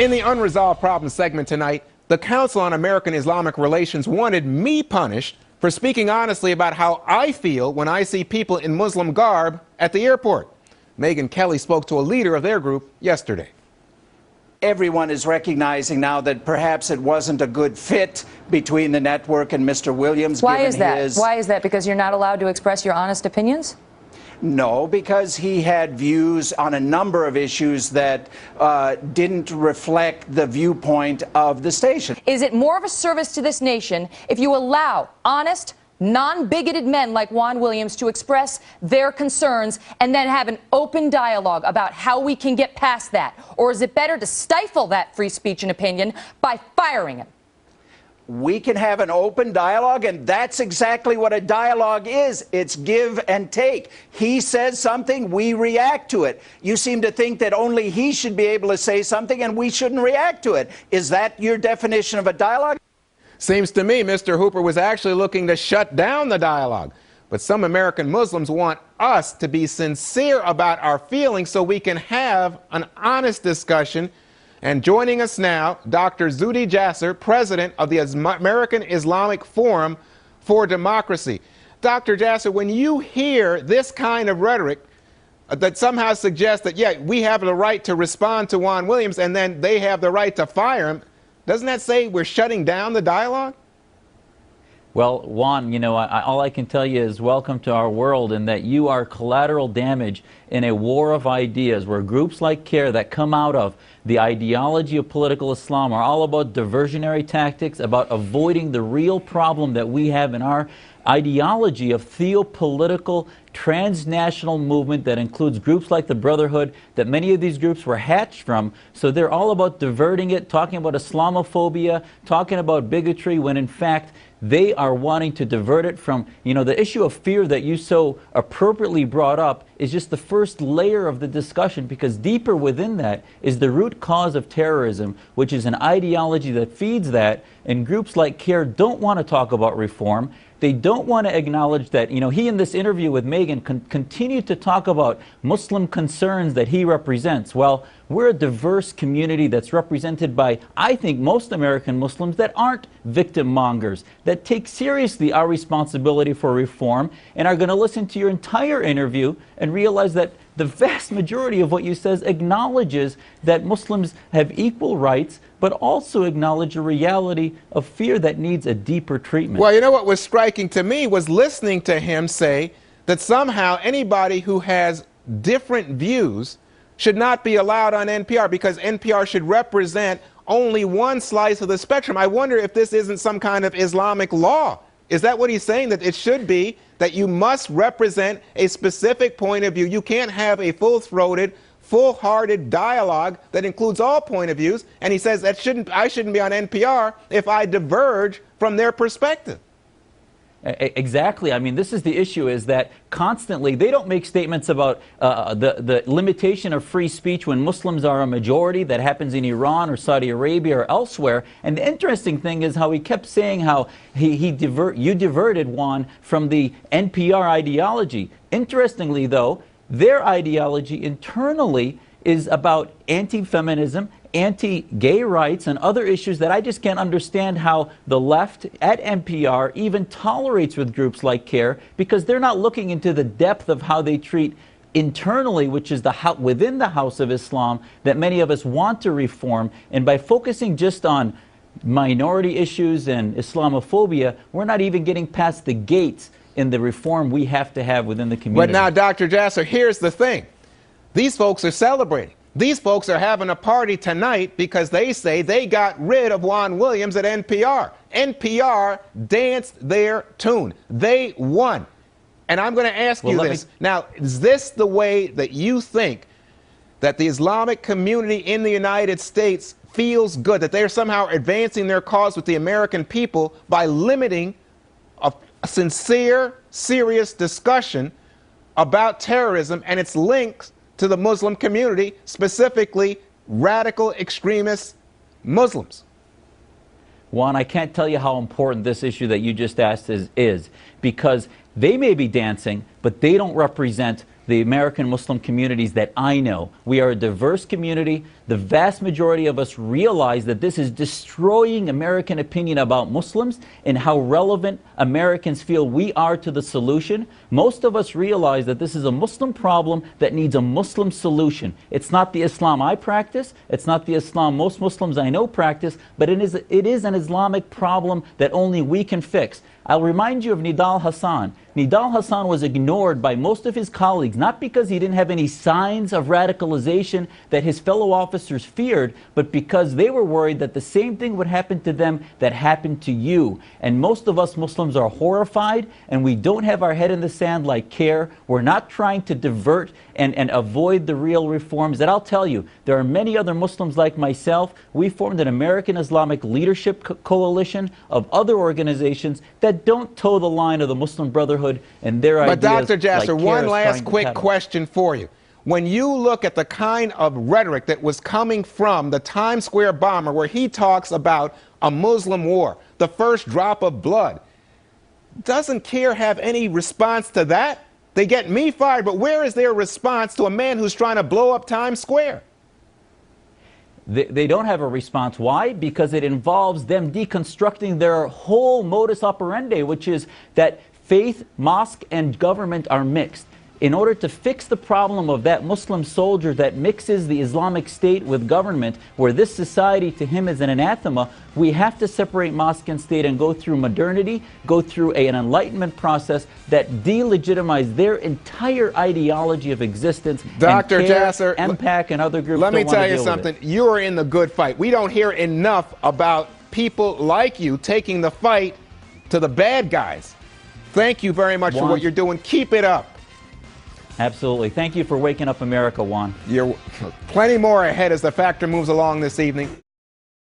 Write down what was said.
In the Unresolved Problems segment tonight, the Council on American Islamic Relations wanted me punished for speaking honestly about how I feel when I see people in Muslim garb at the airport. Megyn Kelly spoke to a leader of their group yesterday. Everyone is recognizing now that perhaps it wasn't a good fit between the network and Mr. Williams. Why is that? Why is that? Because you're not allowed to express your honest opinions? No, because he had views on a number of issues that didn't reflect the viewpoint of the station. Is it more of a service to this nation if you allow honest, non-bigoted men like Juan Williams to express their concerns and then have an open dialogue about how we can get past that? Or is it better to stifle that free speech and opinion by firing him? We can have an open dialogue, and that's exactly what a dialogue is. It's give and take. He says something, we react to it. You seem to think that only he should be able to say something and we shouldn't react to it. Is that your definition of a dialogue? Seems to me Mr. Hooper was actually looking to shut down the dialogue. But some American Muslims want us to be sincere about our feelings so we can have an honest discussion. And joining us now, Dr. Zuhdi Jasser, President of the American Islamic Forum for Democracy. Dr. Jasser, when you hear this kind of rhetoric that somehow suggests that, yeah, we have the right to respond to Juan Williams and then they have the right to fire him, doesn't that say we're shutting down the dialogue? Well, Juan, you know, all I can tell you is welcome to our world, and that you are collateral damage in a war of ideas where groups like CAIR that come out of the ideology of political Islam are all about diversionary tactics, about avoiding the real problem that we have in our ideology of theopolitical transnational movement that includes groups like the Brotherhood, that many of these groups were hatched from. So they're all about diverting it, talking about Islamophobia, talking about bigotry, when in fact they are wanting to divert it from, you know, the issue of fear that you so appropriately brought up is just the first layer of the discussion, because deeper within that is the root cause of terrorism, which is an ideology that feeds that, and groups like CAIR don't want to talk about reform. They don't want to acknowledge that, you know, he in this interview with Megyn continued to talk about Muslim concerns that he represents. Well, we're a diverse community that's represented by, I think, most American Muslims that aren't victim mongers, that take seriously our responsibility for reform and are going to listen to your entire interview and realize that the vast majority of what you says acknowledges that Muslims have equal rights, but also acknowledge a reality of fear that needs a deeper treatment. Well, you know what was striking to me was listening to him say that somehow anybody who has different views should not be allowed on NPR because NPR should represent only one slice of the spectrum. I wonder if this isn't some kind of Islamic law. Is that what he's saying, that it should be that you must represent a specific point of view? You can't have a full-throated, full-hearted dialogue that includes all point of views, and he says that I shouldn't be on NPR if I diverge from their perspective. Exactly. I mean, this is the issue, is that constantly they don't make statements about the limitation of free speech when Muslims are a majority. That happens in Iran or Saudi Arabia or elsewhere. And the interesting thing is how he kept saying how you diverted, Juan, from the NPR ideology. Interestingly, though, their ideology internally is about anti-feminism, anti-gay rights, and other issues that I just can't understand how the left at NPR even tolerates with groups like CAIR, because they're not looking into the depth of how they treat internally, which is within the House of Islam, that many of us want to reform. And by focusing just on minority issues and Islamophobia, we're not even getting past the gates in the reform we have to have within the community. But now, Dr. Jasser, here's the thing. These folks are celebrating. These folks are having a party tonight because they say they got rid of Juan Williams at NPR. NPR danced their tune. They won. And I'm going to ask you this. Now, is this the way that you think that the Islamic community in the United States feels good, that they're somehow advancing their cause with the American people by limiting a sincere, serious discussion about terrorism and its links to the Muslim community, specifically radical extremist Muslims? Juan, I can't tell you how important this issue that you just asked is because they may be dancing, but they don't represent the American Muslim communities that I know. We are a diverse community. The vast majority of us realize that this is destroying American opinion about Muslims and how relevant Americans feel we are to the solution. Most of us realize that this is a Muslim problem that needs a Muslim solution. It's not the Islam I practice. It's not the Islam most Muslims I know practice, but it is an Islamic problem that only we can fix. I'll remind you of Nidal Hasan. Nidal Hasan was ignored by most of his colleagues, not because he didn't have any signs of radicalization that his fellow officers feared, but because they were worried that the same thing would happen to them that happened to you. And most of us Muslims are horrified, and we don't have our head in the sand like CAIR. We're not trying to divert and avoid the real reforms that I'll tell you. There are many other Muslims like myself. We formed an American Islamic Leadership Coalition of other organizations that don't toe the line of the Muslim Brotherhood and their ideas. But Dr. Jasser, like one last quick question for you. When you look at the kind of rhetoric that was coming from the Times Square bomber, where he talks about a Muslim war, the first drop of blood, doesn't CAIR have any response to that? They get me fired, but where is their response to a man who's trying to blow up Times Square? They don't have a response. Why? Because it involves them deconstructing their whole modus operandi, which is that faith, mosque, and government are mixed. In order to fix the problem of that Muslim soldier that mixes the Islamic State with government, where this society to him is an anathema, we have to separate mosque and state and go through modernity, go through an enlightenment process that delegitimizes their entire ideology of existence. Dr. Jasser, MPAC and other groups let me tell you something. You are in the good fight. We don't hear enough about people like you taking the fight to the bad guys. Thank you very much for what you're doing. Keep it up. Absolutely. Thank you for waking up America, Juan. You're plenty more ahead as the Factor moves along this evening.